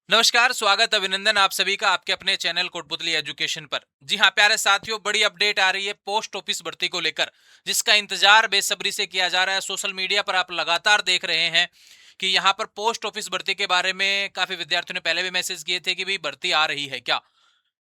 नमस्कार, स्वागत अभिनंदन आप सभी का आपके अपने चैनल कोटपुतली एजुकेशन पर। जी हाँ प्यारे साथियों, बड़ी अपडेट आ रही है पोस्ट ऑफिस भर्ती को लेकर, जिसका इंतजार बेसब्री से किया जा रहा है। सोशल मीडिया पर आप लगातार देख रहे हैं कि यहाँ पर पोस्ट ऑफिस भर्ती के बारे में काफी विद्यार्थियों ने पहले भी मैसेज किए थे कि भाई भर्ती आ रही है क्या।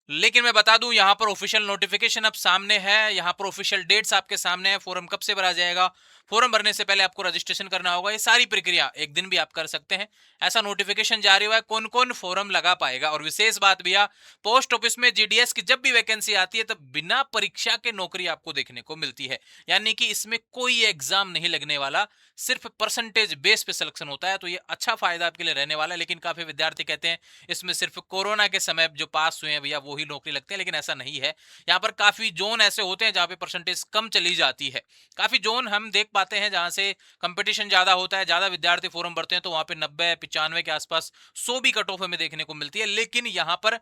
लेकिन मैं बता दूं, यहाँ पर ऑफिशियल नोटिफिकेशन अब सामने है, यहाँ पर ऑफिशियल डेट्स आपके सामने है, फॉर्म कब से भरा जाएगा, फॉर्म भरने से पहले आपको रजिस्ट्रेशन करना होगा, ये सारी प्रक्रिया एक दिन भी आप कर सकते हैं। ऐसा नोटिफिकेशन जारी हुआ है, कौन कौन फॉर्म लगा पाएगा। और विशेष बात भैया, पोस्ट ऑफिस में जीडीएस की जब भी वैकेंसी आती है तब बिना परीक्षा के नौकरी आपको देखने को मिलती है। यानी कि इसमें कोई एग्जाम नहीं लगने वाला, सिर्फ परसेंटेज बेस पे सिलेक्शन होता है। तो ये अच्छा फायदा आपके लिए रहने वाला है। लेकिन काफी विद्यार्थी कहते हैं इसमें सिर्फ कोरोना के समय जो पास हुए हैं भैया वो ही नौकरी लगती है, लेकिन ऐसा नहीं है। यहाँ पर काफी जोन ऐसे होते हैं जहाँ पे परसेंटेज कम चली जाती है। काफी जोन हम देख पाते हैं जहाँ से कंपटीशन ज्यादा होता है, ज्यादा विद्यार्थी फॉर्म भरते हैं, तो वहां पे 90-95 के आसपास 100 भी कट ऑफ हमें देखने को मिलती है। लेकिन यहाँ पर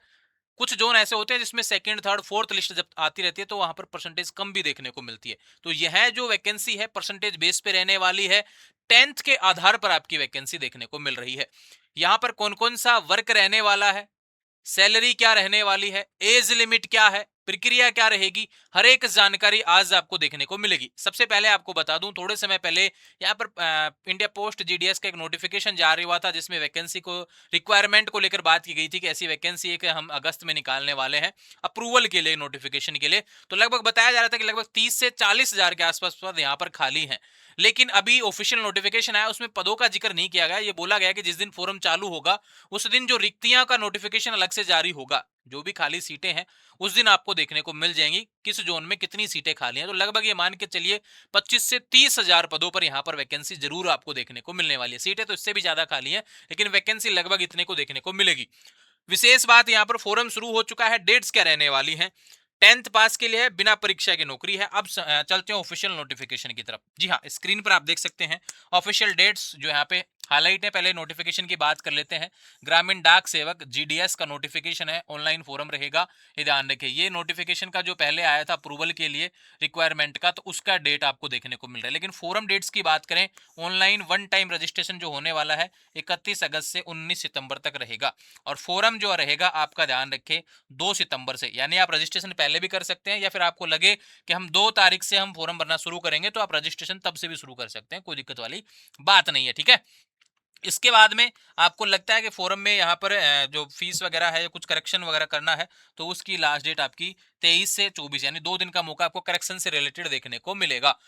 कुछ जोन ऐसे होते हैं जिसमें सेकंड थर्ड फोर्थ लिस्ट जब आती रहती है तो वहां पर परसेंटेज कम भी देखने को मिलती है। तो यह जो वैकेंसी है परसेंटेज बेस पे रहने वाली है, 10th के आधार पर आपकी वैकेंसी देखने को मिल रही है। यहाँ पर कौन कौन सा वर्क रहने वाला है, सैलरी क्या रहने वाली है, एज लिमिट क्या है, प्रक्रिया क्या रहेगी, हर एक जानकारी आज आपको देखने को मिलेगी। सबसे पहले आपको बता दूं, थोड़े समय पहले यहाँ पर इंडिया पोस्ट जीडीएस का एक नोटिफिकेशन जारी हुआ था जिसमें वैकेंसी को रिक्वायरमेंट को लेकर बात की गई थी कि ऐसी वैकेंसी है कि हम अगस्त में निकालने वाले हैं अप्रूवल के लिए, नोटिफिकेशन के लिए। तो लगभग बताया जा रहा था कि लगभग 30 से 40 हजार के आसपास पद यहाँ पर खाली हैं। लेकिन अभी ऑफिशियल नोटिफिकेशन आया, उसमें पदों का जिक्र नहीं किया गया। ये बोला गया कि जिस दिन फॉर्म चालू होगा उस दिन जो रिक्तियां का नोटिफिकेशन अलग से जारी होगा, जो भी खाली सीटें हैं उस दिन आपको देखने को मिल जाएंगी किस जोन में कितनी सीटें खाली हैं। तो लगभग ये मान के चलिए 25 से 30 हजार पदों पर यहाँ पर वैकेंसी जरूर आपको देखने को मिलने वाली है। सीटें तो इससे भी ज्यादा खाली हैं, लेकिन वैकेंसी लगभग इतने को देखने को मिलेगी। विशेष बात, यहाँ पर फॉर्म शुरू हो चुका है, डेट्स क्या रहने वाली हैं। 10th पास के लिए है, बिना परीक्षा की नौकरी है। अब चलते हैं ऑफिशियल नोटिफिकेशन की तरफ। जी हाँ, स्क्रीन पर आप देख सकते हैं ऑफिशियल डेट्स जो यहाँ पे हाईलाइट है। पहले नोटिफिकेशन की बात कर लेते हैं। ग्रामीण डाक सेवक जीडीएस का नोटिफिकेशन है, ऑनलाइन फॉर्म रहेगा, ये ध्यान रखिए। ये नोटिफिकेशन का जो पहले आया था अप्रूवल के लिए रिक्वायरमेंट का, तो उसका डेट आपको देखने को मिल रहा है। लेकिन फॉरम डेट्स की बात करें, ऑनलाइन वन टाइम रजिस्ट्रेशन जो होने वाला है 31 अगस्त से 19 सितंबर तक रहेगा। और फोरम जो रहेगा आपका, ध्यान रखें, 2 सितंबर से। यानी आप रजिस्ट्रेशन पहले भी कर सकते हैं, या फिर आपको लगे कि हम 2 तारीख से हम फॉर्म भरना शुरू करेंगे तो आप रजिस्ट्रेशन तब से भी शुरू कर सकते हैं, कोई दिक्कत वाली बात नहीं है, ठीक है। इसके बाद में आपको लगता है कि फोरम में यहाँ पर जो फीस वगैरह है, कुछ करेक्शन वगैरह करना है, तो उसकी लास्ट डेट आपकी 23 से 24, यानी 2 दिन का मौका आपको करेक्शन से रिलेटेड देखने को मिलेगा।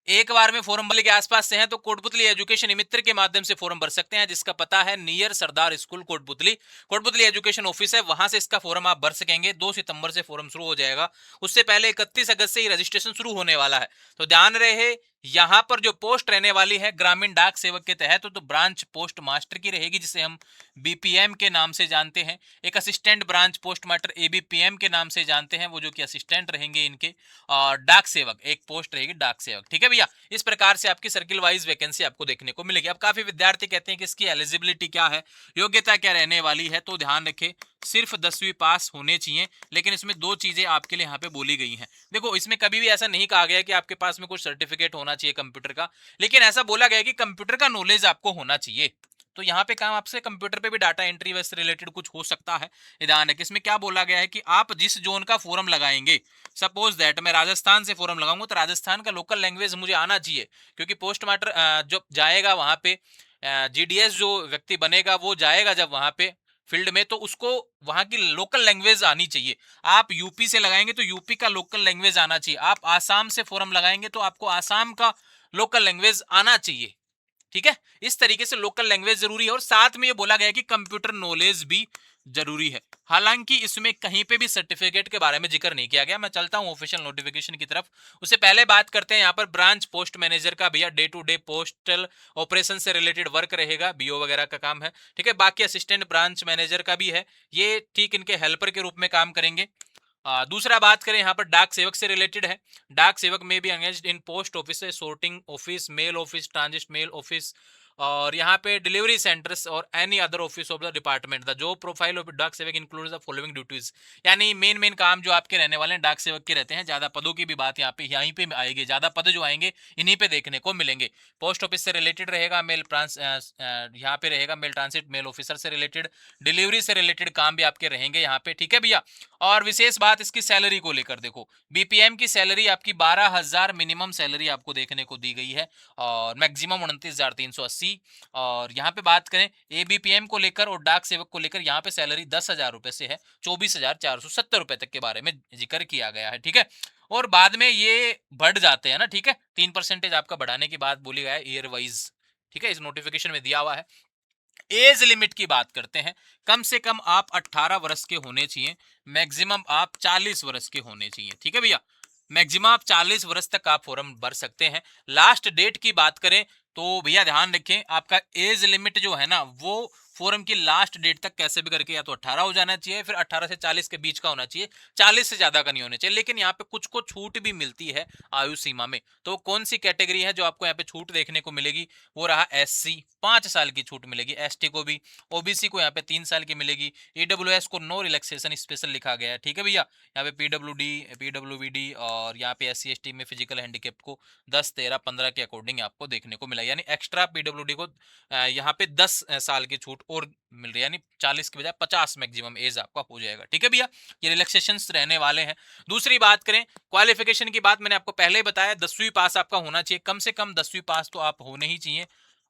एक बार में फोरम भरने के आसपास से हैं तो कोटपुतली एजुकेशन मित्र के माध्यम से फोरम भर सकते हैं, जिसका पता है near Sardar school Kotputli. Kotputli education office है, वहां से इसका फोरम आप भर सकेंगे। 2 सितंबर से फोरम शुरू हो जाएगा, उससे पहले 31 अगस्त से ही रजिस्ट्रेशन शुरू होने वाला है। तो ध्यान रहे, यहां पर जो पोस्ट रहने वाली है ग्रामीण डाक सेवक के तहत, तो ब्रांच पोस्ट मास्टर की रहेगी, जिसे हम बीपीएम के नाम से जानते हैं। एक assistant branch post master ABPM के नाम से जानते हैं, वो जो कि असिस्टेंट रहेंगे इनके। और डाक सेवक एक पोस्ट रहेगी, डाक सेवक, ठीक है भैया। इस प्रकार से आपकी सर्किल वाइज वैकेंसी आपको देखने को मिलेगी। अब काफी विद्यार्थी कहते हैं कि इसकी एलिजिबिलिटी क्या है, योग्यता क्या रहने वाली है। तो ध्यान रखें, सिर्फ 10वीं पास होने चाहिए। लेकिन इसमें 2 चीजें आपके लिए यहाँ पे बोली गई हैं। देखो, इसमें कभी भी ऐसा नहीं कहा गया कि आपके पास में कुछ सर्टिफिकेट होना चाहिए कंप्यूटर का, लेकिन ऐसा बोला गया कि कंप्यूटर का नॉलेज आपको होना चाहिए। तो यहाँ पे काम आपसे कंप्यूटर पे भी डाटा एंट्री वैसे रिलेटेड कुछ हो सकता है। ध्यान है कि इसमें क्या बोला गया है कि आप जिस जोन का फॉर्म लगाएंगे, सपोज दैट मैं राजस्थान से फॉर्म लगाऊंगा तो राजस्थान का लोकल लैंग्वेज मुझे आना चाहिए, क्योंकि पोस्ट मास्टर जो जाएगा वहां पे, जीडीएस जो व्यक्ति बनेगा वो जाएगा जब वहां पे फील्ड में, तो उसको वहां की लोकल लैंग्वेज आनी चाहिए। आप यूपी से लगाएंगे तो यूपी का लोकल लैंग्वेज आना चाहिए। आप आसाम से फॉर्म लगाएंगे तो आपको आसाम का लोकल लैंग्वेज आना चाहिए, ठीक है। इस तरीके से लोकल लैंग्वेज जरूरी है, और साथ में ये बोला गया है कि कंप्यूटर नॉलेज भी जरूरी है। हालांकि इसमें कहीं पे भी सर्टिफिकेट के बारे में जिक्र नहीं किया गया। मैं चलता हूं ऑफिशियल नोटिफिकेशन की तरफ, उससे पहले बात करते हैं यहाँ पर ब्रांच पोस्ट मैनेजर का। भैया day to day postal operation से रिलेटेड वर्क रहेगा, बीओ वगैरह का काम है, ठीक है। बाकी असिस्टेंट ब्रांच मैनेजर का भी है, ये ठीक इनके हेल्पर के रूप में काम करेंगे। दूसरा बात करें यहाँ पर डाक सेवक से रिलेटेड है। डाक सेवक में भी engaged in post office, sorting office, mail office, transit mail office, और यहाँ पे डिलीवरी सेंटर्स और any other office of the department, the job profile of Dak Sevak includes the following duties. यानी मेन काम जो आपके रहने वाले हैं डाक सेवक के रहते हैं। ज्यादा पदों की भी बात यहाँ पे यहीं पे आएगी, ज्यादा पद जो आएंगे इन्हीं पे देखने को मिलेंगे। पोस्ट ऑफिस से रिलेटेड रहेगा, मेल ट्रांस यहाँ पे रहेगा मेल ट्रांसिट, मेल ऑफिसर से रिलेटेड, डिलीवरी से रिलेटेड काम भी आपके रहेंगे यहाँ पे, ठीक है भैया। और विशेष बात इसकी सैलरी को लेकर, देखो बीपीएम की सैलरी आपकी 12,000 मिनिमम सैलरी आपको देखने को दी गई है और मैक्सिमम 29,380। और यहाँ पे बात करें एबीपीएम को लेकर और डाक सेवक को लेकर, यहाँ पे सैलरी 10,000 रुपए से है 24,470 रुपए तक के बारे में जिक्र किया गया है, ठीक है। और बाद में ये बढ़ जाते हैं ना, ठीक है, 3% आपका बढ़ाने की बात बोली गया है ईयर वाइज, ठीक है, इस नोटिफिकेशन में दिया हुआ है। एज लिमिट की बात करते हैं, कम से कम आप 18 वर्ष के होने चाहिए, मैक्सिमम आप 40 वर्ष के होने चाहिए, ठीक है भैया। मैक्सिमम आप 40 वर्ष तक आप फॉर्म भर सकते हैं। लास्ट डेट की बात करें तो भैया ध्यान रखें, आपका एज लिमिट जो है ना वो फॉर्म की लास्ट डेट तक कैसे भी करके या तो 18 हो जाना चाहिए, फिर 18 से 40 के बीच का होना चाहिए, 40 से ज्यादा का नहीं होना चाहिए। लेकिन यहाँ पे कुछ को छूट भी मिलती है आयु सीमा में। तो कौन सी कैटेगरी है जो आपको यहाँ पे छूट देखने को मिलेगी, वो रहा एससी, 5 साल की छूट मिलेगी, एसटी को भी, ओबीसी को यहाँ पे 3 साल की मिलेगी, ईडब्ल्यूएस को नो रिलैक्सेशन स्पेशल लिखा गया है, ठीक है भैया। यहाँ पे पीडब्ल्यूडी, पीडब्ल्यूबीडी और यहाँ पे एससी एसटी में फिजिकल हैंडीकैप को 10, 13, 15 के अकॉर्डिंग आपको देखने को मिला, यानी एक्स्ट्रा पीडब्ल्यूडी को यहाँ पे 10 साल की छूट और मिल रही है, यानी 40 के बजाय 50 मैक्सिमम एज आपका हो जाएगा, ठीक है भैया। ये रिलैक्सेशन रहने वाले हैं। दूसरी बात करें क्वालिफिकेशन की बात, मैंने आपको पहले ही बताया 10वीं पास आपका होना चाहिए, कम से कम 10वीं पास तो आप होने ही चाहिए।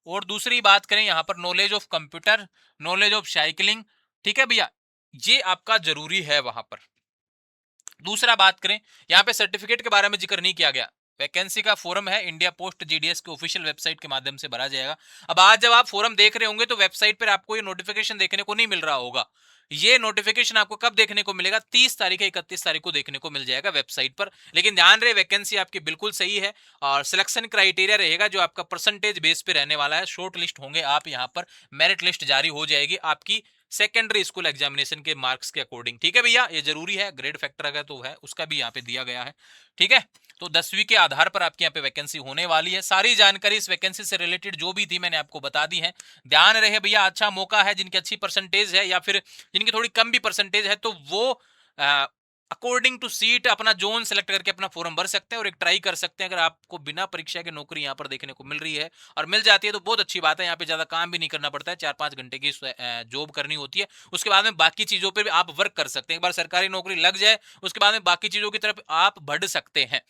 और दूसरी बात करें यहाँ पर knowledge of computer, knowledge of cycling, ठीक है भैया, ये आपका जरूरी है वहां पर। दूसरा बात करें यहाँ पे सर्टिफिकेट के बारे में जिक्र नहीं किया गया। वैकेंसी का फॉर्म है इंडिया पोस्ट जीडीएस के ऑफिशियल वेबसाइट के माध्यम से भरा जाएगा। अब आज जब आप फॉर्म देख रहे होंगे तो वेबसाइट पर आपको ये नोटिफिकेशन देखने को नहीं मिल रहा होगा। ये नोटिफिकेशन आपको कब देखने को मिलेगा, 30 तारीख या 31 तारीख को देखने को मिल जाएगा वेबसाइट पर। लेकिन ध्यान रहे वैकेंसी आपकी बिल्कुल सही है और सिलेक्शन क्राइटेरिया रहेगा जो आपका परसेंटेज बेस पे रहने वाला है। शॉर्ट लिस्ट होंगे आप, यहाँ पर मेरिट लिस्ट जारी हो जाएगी आपकी सेकेंडरी स्कूल एग्जामिनेशन के मार्क्स के अकॉर्डिंग, ठीक है भैया। ये जरूरी है, ग्रेड फैक्टर अगर तो है उसका भी यहाँ पे दिया गया है, ठीक है। तो 10वीं के आधार पर आपके यहाँ पे वैकेंसी होने वाली है। सारी जानकारी इस वैकेंसी से रिलेटेड जो भी थी मैंने आपको बता दी है। ध्यान रहे भैया, अच्छा मौका है, जिनकी अच्छी परसेंटेज है या फिर जिनकी थोड़ी कम भी परसेंटेज है तो वो अकॉर्डिंग टू सीट अपना जोन सेलेक्ट करके अपना फॉर्म भर सकते हैं और एक ट्राई कर सकते हैं। अगर आपको बिना परीक्षा के नौकरी यहाँ पर देखने को मिल रही है और मिल जाती है तो बहुत अच्छी बात है। यहाँ पे ज्यादा काम भी नहीं करना पड़ता है, 4-5 घंटे की जॉब करनी होती है, उसके बाद में बाकी चीजों पे भी आप वर्क कर सकते हैं। एक बार सरकारी नौकरी लग जाए उसके बाद में बाकी चीजों की तरफ आप बढ़ सकते हैं।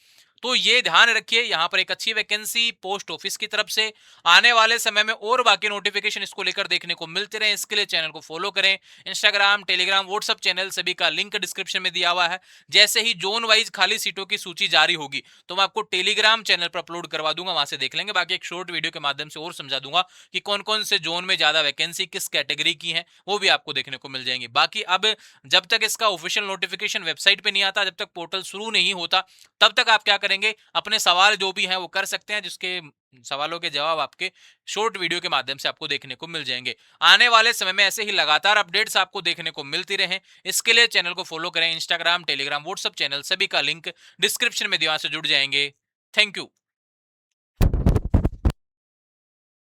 तो ये ध्यान रखिए, यहाँ पर एक अच्छी वैकेंसी पोस्ट ऑफिस की तरफ से आने वाले समय में और बाकी नोटिफिकेशन इसको लेकर देखने को मिलते रहे। इसके लिए चैनल को फॉलो करें, इंस्टाग्राम, टेलीग्राम, व्हाट्सएप चैनल सभी का लिंक डिस्क्रिप्शन में दिया हुआ है। जैसे ही जोन वाइज खाली सीटों की सूची जारी होगी तो मैं आपको टेलीग्राम चैनल पर अपलोड करवा दूंगा, वहां से देख लेंगे। बाकी एक शॉर्ट वीडियो के माध्यम से और समझा दूंगा कि कौन कौन से जोन में ज्यादा वैकेंसी किस कैटेगरी की है, वो भी आपको देखने को मिल जाएंगी। बाकी अब जब तक इसका ऑफिशियल नोटिफिकेशन वेबसाइट पे नहीं आता, जब तक पोर्टल शुरू नहीं होता, तब तक आप क्या करेंगे, अपने सवाल जो भी हैं वो कर सकते हैं, जिसके सवालों के जवाब आपके शॉर्ट वीडियो के माध्यम से आपको देखने को मिल जाएंगे। आने वाले समय में ऐसे ही लगातार अपडेट्स आपको देखने को मिलती रहें, इसके लिए चैनल को फॉलो करें। इंस्टाग्राम, टेलीग्राम, व्हाट्सएप चैनल सभी का लिंक डिस्क्रिप्शन में दिया, से जुड़ जाएंगे। Thank you.